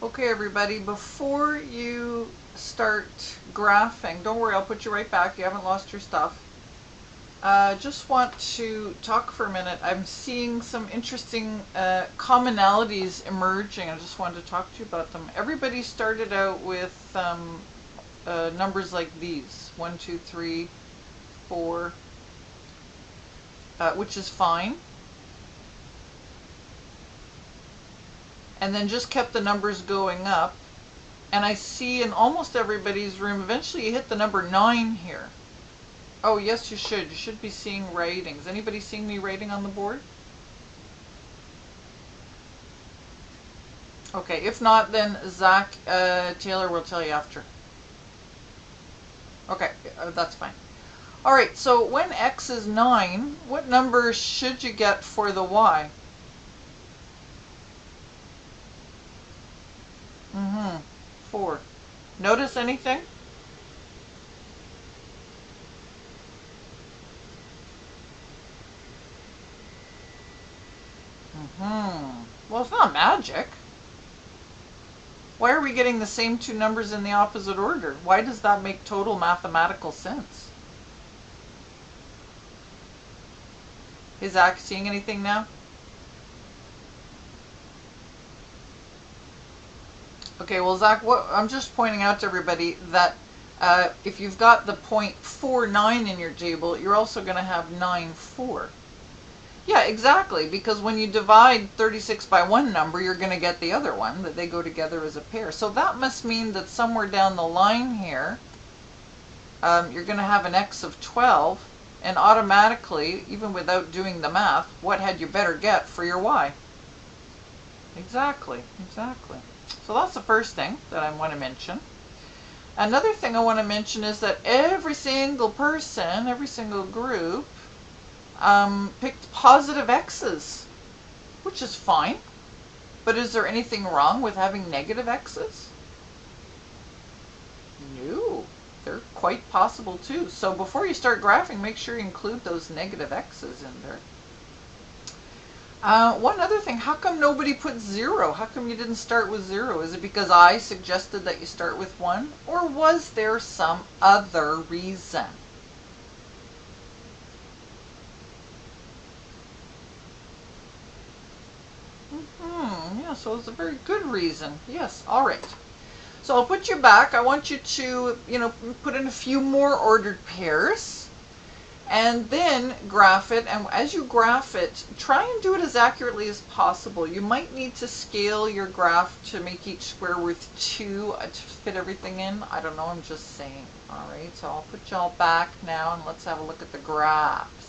Okay, everybody, before you start graphing, don't worry, I'll put you right back. You haven't lost your stuff. Just want to talk for a minute. I'm seeing some interesting commonalities emerging. I just wanted to talk to you about them. Everybody started out with numbers like these 1, 2, 3, 4, which is fine. And then just kept the numbers going up. And I see in almost everybody's room, eventually you hit the number 9 here. Oh, yes, you should. You should be seeing writings. Anybody seeing me writing on the board? Okay, if not, then Zach Taylor will tell you after. Okay, that's fine. All right, so when x is 9, what number should you get for the y? 4. Notice anything? Well, it's not magic. Why are we getting the same two numbers in the opposite order? Why does that make total mathematical sense? Is Zach seeing anything now? Okay, well, Zach, I'm just pointing out to everybody that if you've got the 0.49 in your table, you're also going to have 9,4. Yeah, exactly, because when you divide 36 by one number, you're going to get the other one, that they go together as a pair. So that must mean that somewhere down the line here, you're going to have an x of 12, and automatically, even without doing the math, what had you better get for your y? Exactly, exactly. So that's the first thing that I want to mention. Another thing I want to mention is that every single person, every single group, picked positive x's, which is fine. But is there anything wrong with having negative x's? No, they're quite possible too. So before you start graphing, make sure you include those negative x's in there. One other thing, how come nobody put 0? How come you didn't start with 0? Is it because I suggested that you start with 1? Or was there some other reason? Yeah, so it's a very good reason. Yes, all right. So I'll put you back. I want you to, put in a few more ordered pairs. And then graph it, and as you graph it, try and do it as accurately as possible. You might need to scale your graph to make each square worth 2 to fit everything in. I don't know, I'm just saying. Alright, so I'll put y'all back now and let's have a look at the graphs.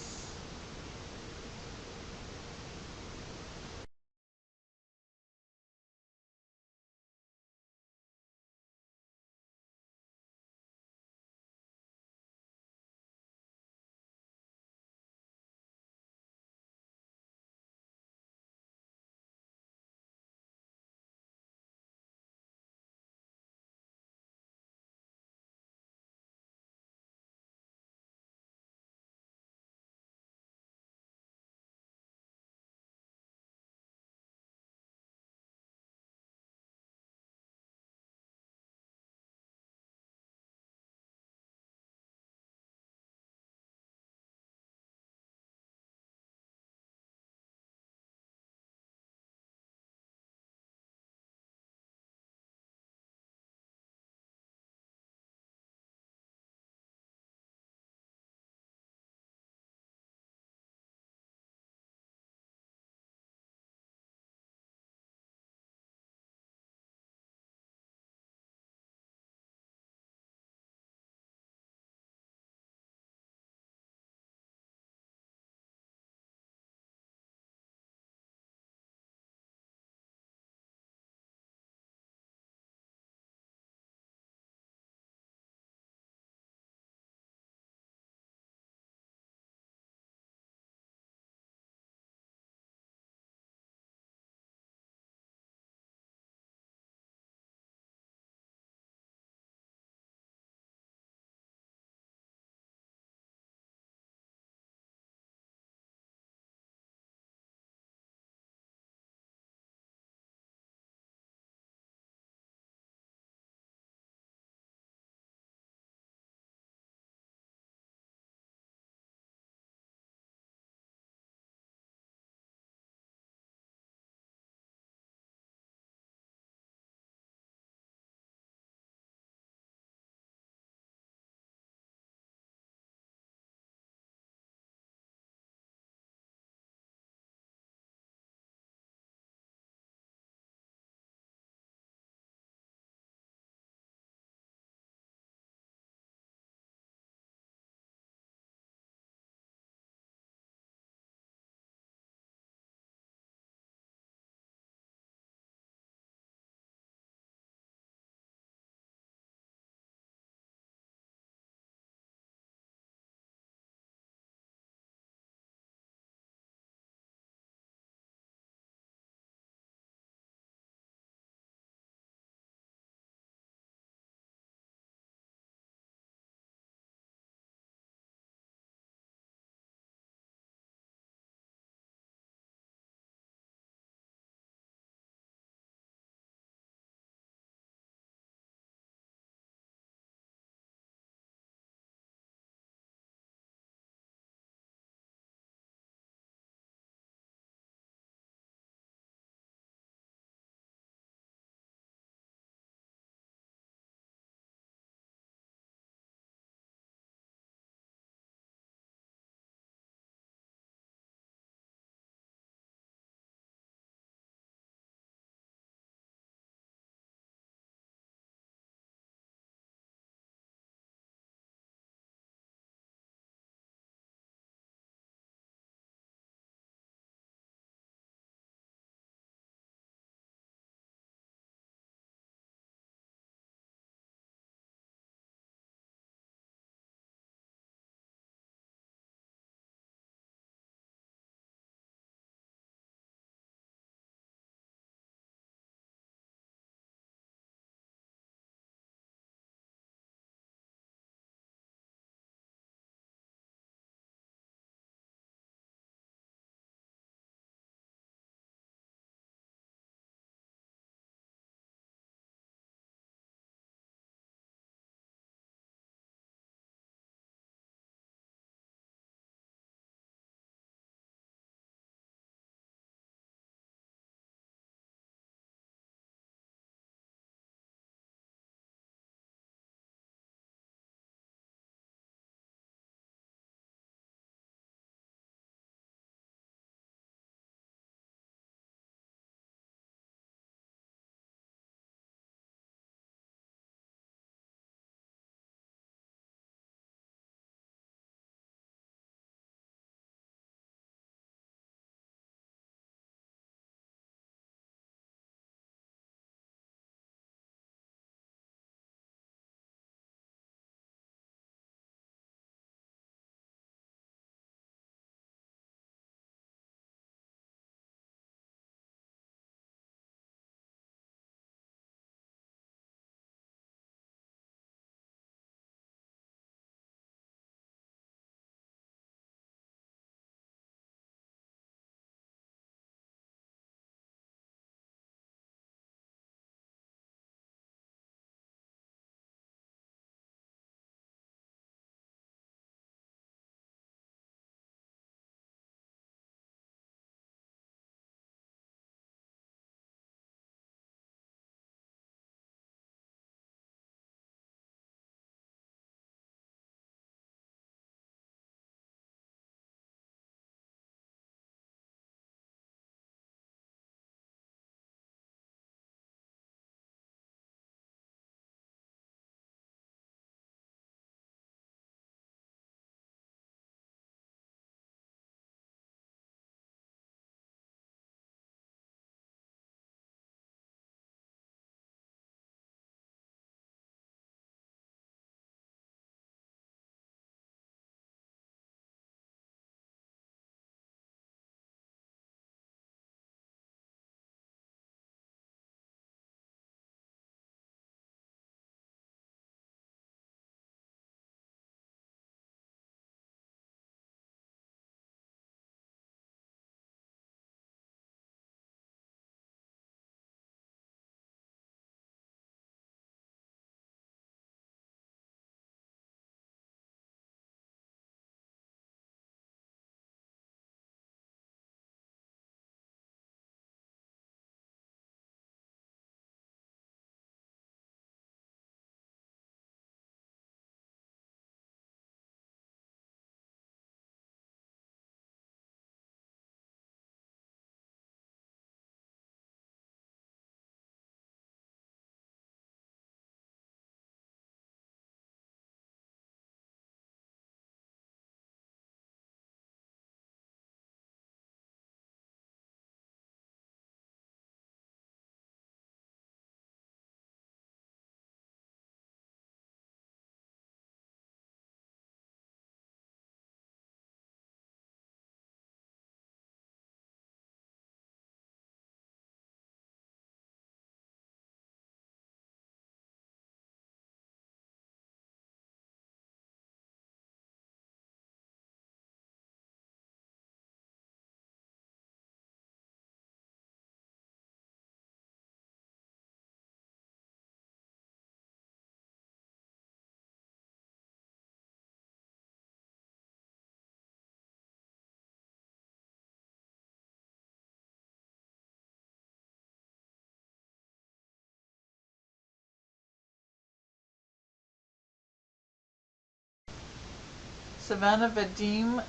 Savannah Vadim,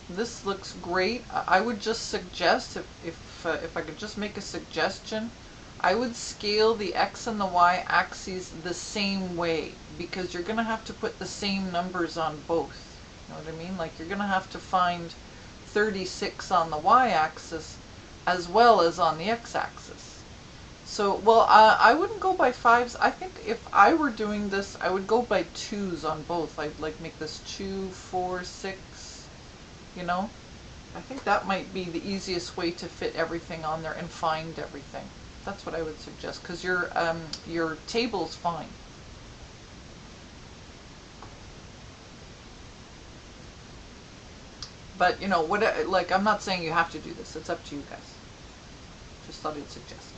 this looks great. I would just suggest, if I could just make a suggestion, I would scale the X and the Y axes the same way, because you're going to have to put the same numbers on both. You know what I mean? Like you're going to have to find 36 on the Y axis as well as on the X axis. So, well, I wouldn't go by 5s. I think if I were doing this, I would go by 2s on both. I'd like make this 2, 4, 6, you know? I think that might be the easiest way to fit everything on there and find everything. That's what I would suggest, because your table's fine. But, you know, what, like, I'm not saying you have to do this. It's up to you guys. Just thought I'd suggest.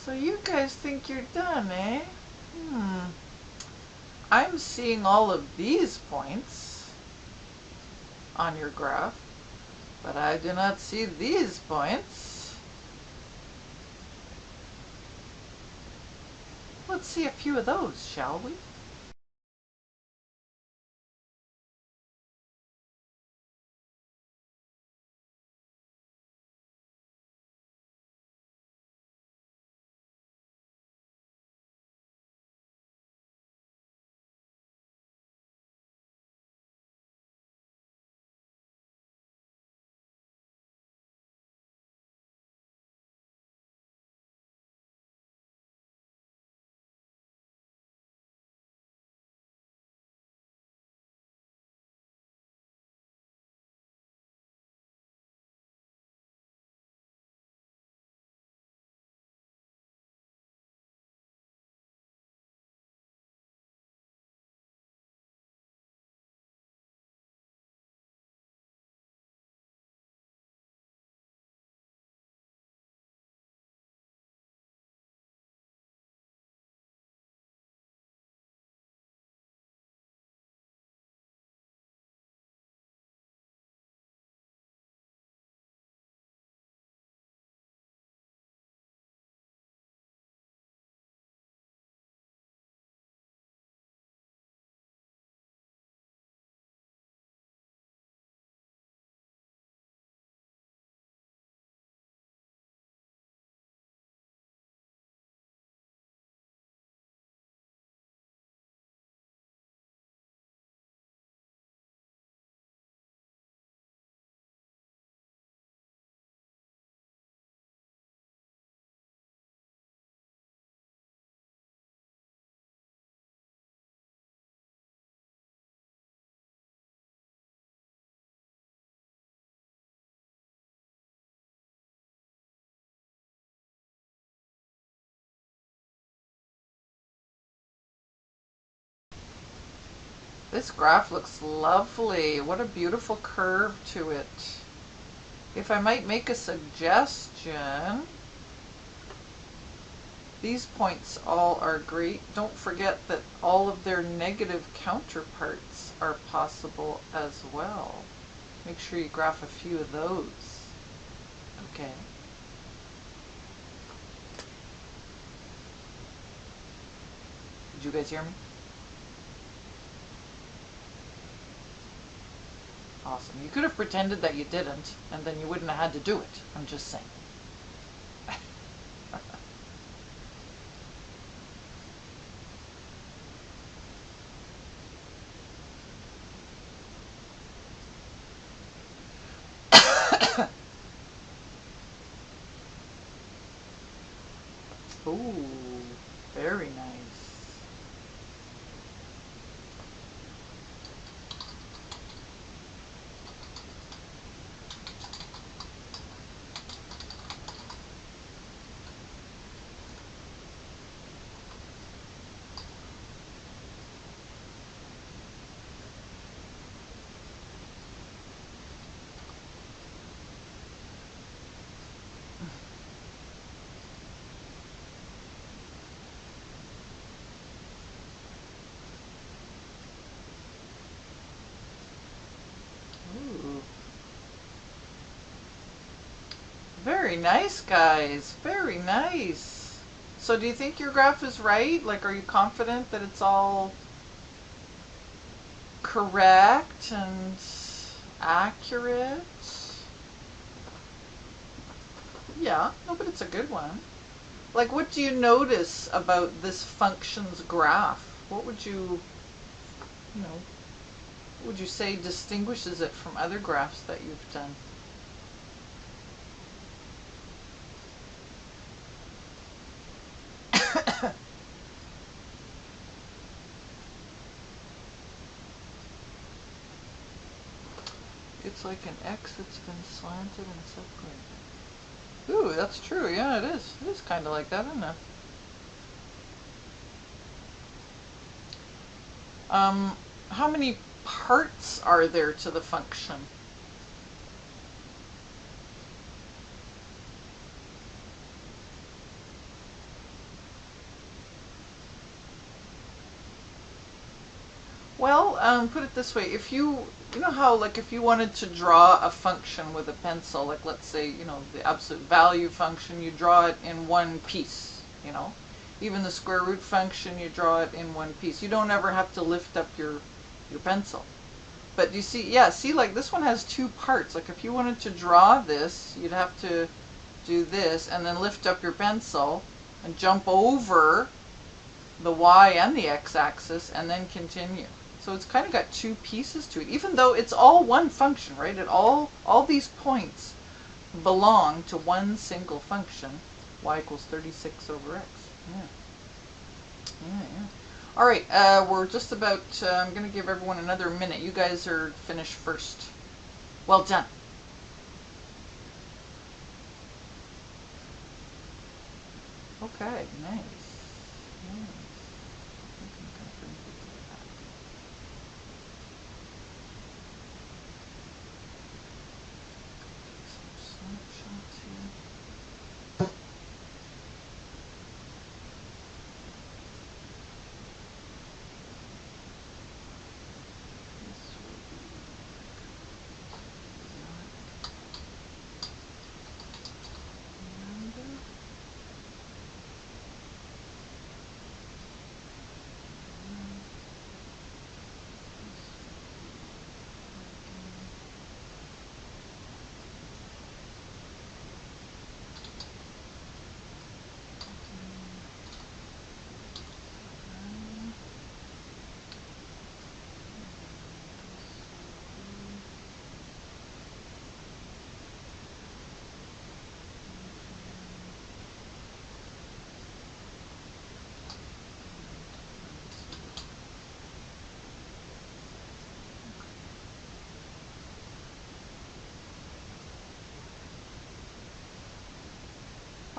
So you guys think you're done, eh? I'm seeing all of these points on your graph, but I do not see these points. Let's see a few of those, shall we? This graph looks lovely. What a beautiful curve to it. If I might make a suggestion, these points all are great. Don't forget that all of their negative counterparts are possible as well. Make sure you graph a few of those. Okay. Did you guys hear me? Awesome. You could have pretended that you didn't, and then you wouldn't have had to do it. I'm just saying. Ooh, very nice. Very nice, guys. Very nice. So do you think your graph is right? Like, are you confident that it's all correct and accurate? Yeah, no, but it's a good one. Like, what do you notice about this function's graph? What would you know, what would you say distinguishes it from other graphs that you've done? It's like an X that's been slanted and separated. Ooh, that's true. Yeah, it is. It is kind of like that, isn't it? How many parts are there to the function? Well, put it this way. If you know how, like, if you wanted to draw a function with a pencil, like, let's say, you know, the absolute value function, you draw it in one piece, you know. Even the square root function, you draw it in one piece. You don't ever have to lift up your pencil. But you see, yeah, see, like, this one has two parts. Like, if you wanted to draw this, you'd have to do this and then lift up your pencil and jump over the y and the x-axis and then continue. So it's kind of got two pieces to it, even though it's all one function, right? All these points belong to one single function, y equals 36 over x. Yeah. Yeah. All right, we're just about, I'm going to give everyone another minute. You guys are finished first. Well done. Okay, nice.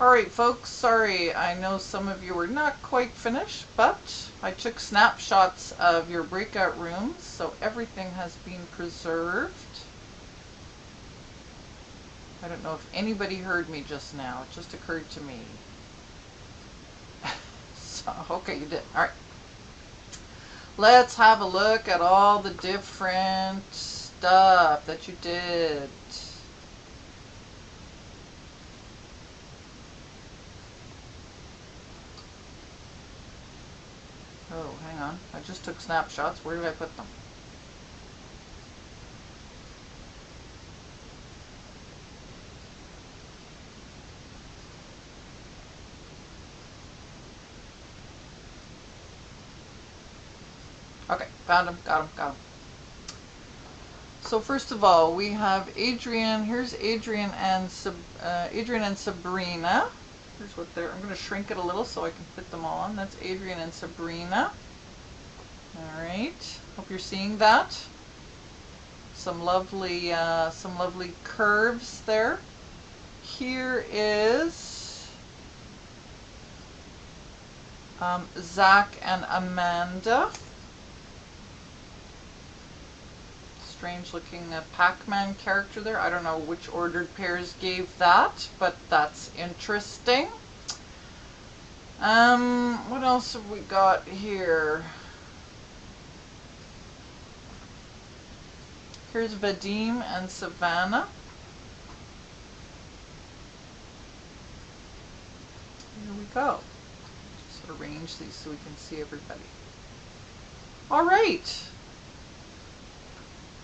Alright folks, sorry, I know some of you were not quite finished, but I took snapshots of your breakout rooms, so everything has been preserved. I don't know if anybody heard me just now, it just occurred to me. So, okay, you did. Alright. Let's have a look at all the different stuff that you did. Oh, hang on. I just took snapshots. Where did I put them? Okay, found them. Got them. Got them. So first of all, we have Adrian. Here's Adrian and Sabrina. Here's what they're. I'm going to shrink it a little so I can fit them all on. That's Adrian and Sabrina. All right. Hope you're seeing that. Some lovely curves there. Here is Zach and Amanda. Strange looking Pac-Man character there. I don't know which ordered pairs gave that, but that's interesting. What else have we got here? Here's Vadim and Savannah. we go. Just arrange these so we can see everybody. All right.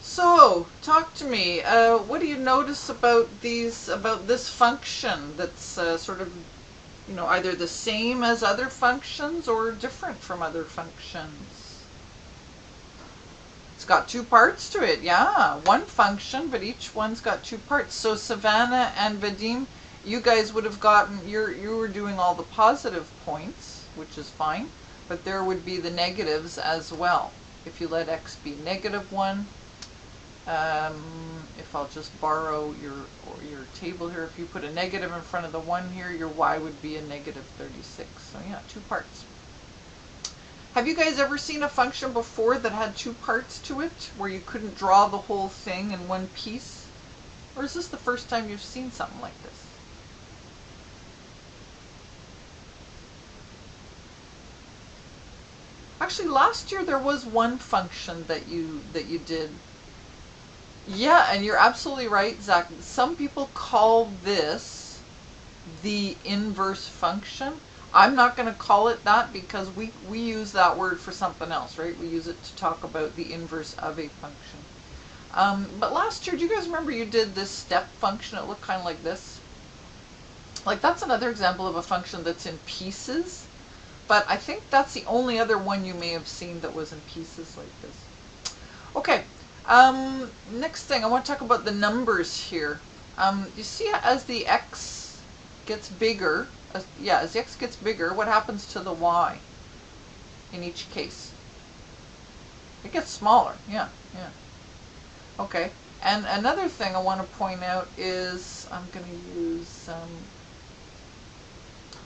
So, talk to me. What do you notice about this function that's sort of, either the same as other functions or different from other functions? It's got two parts to it, yeah. One function, but each one's got two parts. So Savannah and Vadim, you guys would have gotten, you were doing all the positive points, which is fine, but there would be the negatives as well. If you let x be -1, if I'll just borrow your table here, if you put a negative in front of the 1 here, your y would be a -36. So yeah, two parts. Have you guys ever seen a function before that had two parts to it, where you couldn't draw the whole thing in one piece? Or is this the first time you've seen something like this? Actually, last year there was one function that you did. Yeah, and you're absolutely right, Zach. Some people call this the inverse function. I'm not going to call it that because we use that word for something else, right? We use it to talk about the inverse of a function. But last year, do you guys remember you did this step function? It looked kind of like this. Like, that's another example of a function that's in pieces. But I think that's the only other one you may have seen that was in pieces like this. Okay. Next thing, I want to talk about the numbers here. You see, as the x gets bigger, as the x gets bigger, what happens to the y in each case? It gets smaller. Yeah. Okay. And another thing I want to point out is, I'm going to use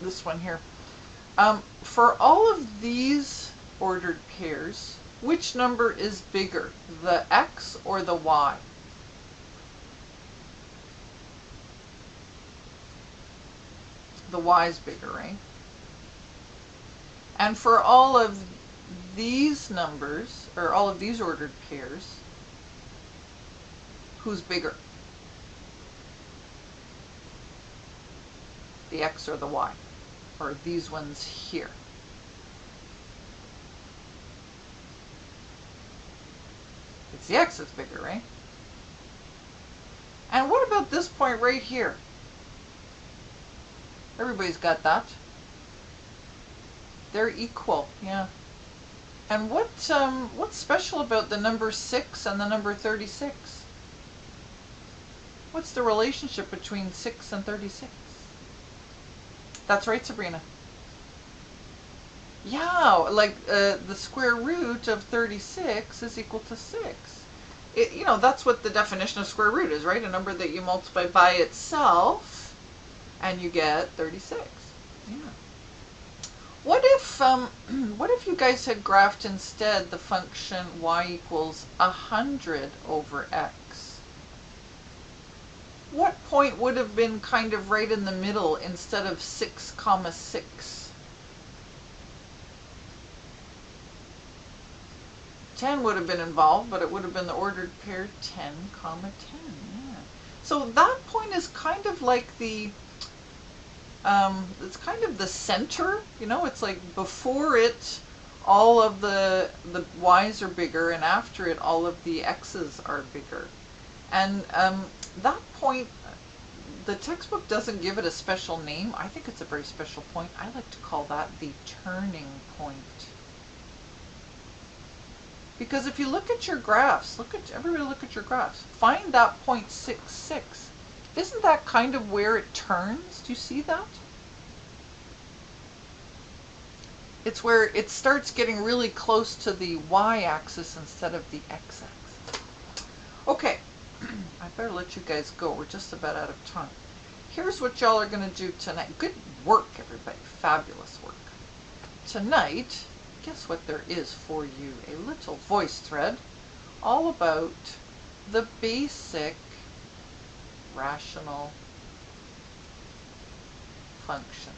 this one here. For all of these ordered pairs, which number is bigger, the x or the y? The y is bigger, right? And for all of these numbers, or all of these ordered pairs, who's bigger? The x or the y? Or these ones here? It's the x that's bigger, right? And what about this point right here? Everybody's got that. They're equal, yeah. And what's special about the number 6 and the number 36? What's the relationship between 6 and 36? That's right, Sabrina. Yeah, like the square root of 36 is equal to 6. That's what the definition of square root is, right? A number that you multiply by itself and you get 36. Yeah. What if you guys had graphed instead the function y equals 100 over x? What point would have been kind of right in the middle instead of 6, 6? 10 would have been involved, but it would have been the ordered pair 10, 10. Yeah. So that point is kind of like the, it's kind of the center, it's like before it, all of the y's are bigger, and after it, all of the x's are bigger. And that point, the textbook doesn't give it a special name. I think it's a very special point. I like to call that the turning point. Because if you look at your graphs, everybody look at your graphs, find that 0.66. Isn't that kind of where it turns? Do you see that? It's where it starts getting really close to the y-axis instead of the x-axis. Okay, I better let you guys go. We're just about out of time. Here's what y'all are going to do tonight. Good work, everybody. Fabulous work. Tonight, guess what there is for you? A little voice thread all about the basic rational function.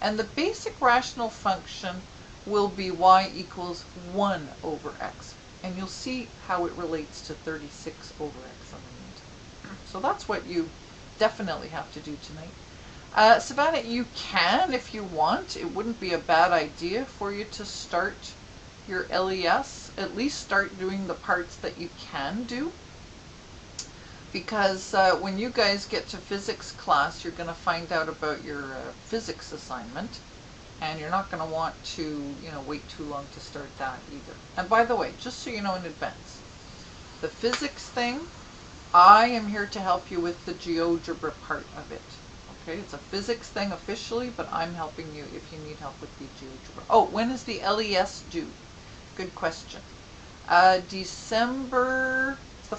And the basic rational function will be y equals 1 over x. And you'll see how it relates to 36 over x in a minute. So that's what you definitely have to do tonight. Savannah, you can if you want. It wouldn't be a bad idea for you to start your LES. At least start doing the parts that you can do. Because when you guys get to physics class, you're going to find out about your physics assignment. And you're not going to want to, you know, wait too long to start that either. And by the way, just so you know in advance, the physics thing, I am here to help you with the GeoGebra part of it. Okay, it's a physics thing officially, but I'm helping you if you need help with the GeoGebra. Oh, when is the LES due? Good question. December, the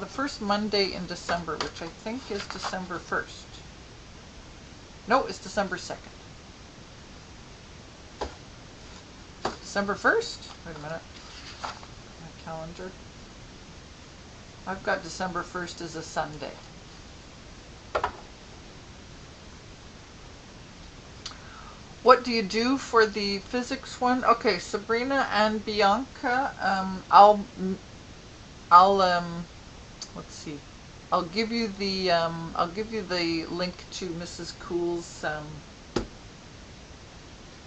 first Monday in December, which I think is December 1st. No, it's December 2nd. December 1st? Wait a minute. My calendar. I've got December 1st as a Sunday. What do you do for the physics one? Okay, Sabrina and Bianca, let's see. I'll give you the link to Mrs. Cool's,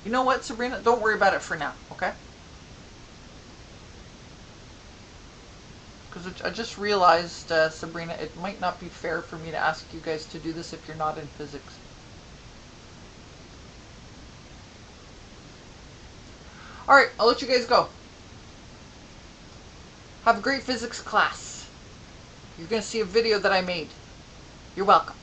you know what, Sabrina? Don't worry about it for now, okay? Because I just realized, Sabrina, it might not be fair for me to ask you guys to do this if you're not in physics. Alright, I'll let you guys go. Have a great physics class. You're going to see a video that I made. You're welcome.